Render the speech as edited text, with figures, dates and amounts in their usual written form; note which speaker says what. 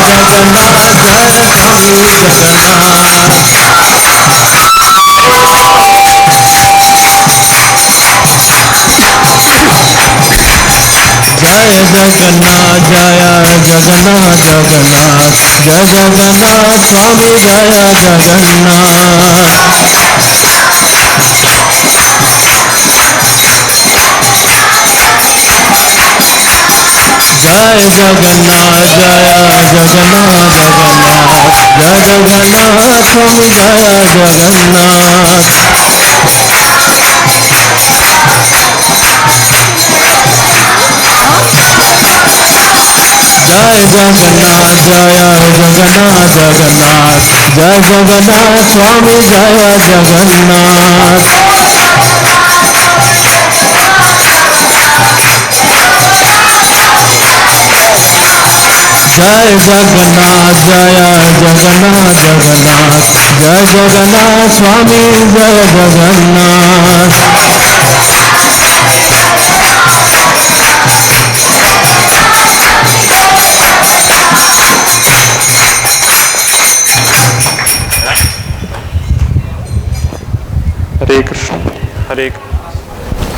Speaker 1: जगन्नाथ जय स्वामी जय जगन्नाथ जय जगन्नाथ जगन्नाथ जय जगन्नाथ स्वामी जय जगन्नाथ जय जगन्नाथ जय जगन्नाथ जगन्नाथ जय जगन्नाथ स्वामी जय जगन्नाथ जय जगन्नाथ जय जगन्नाथ जगन्नाथ जय जगन्नाथ स्वामी जय जगन्नाथ जय जगन्नाथ जय जगन्नाथ जगन्नाथ जय जगन्नाथ स्वामी जय जगन्नाथ
Speaker 2: हरे कृष्ण हरे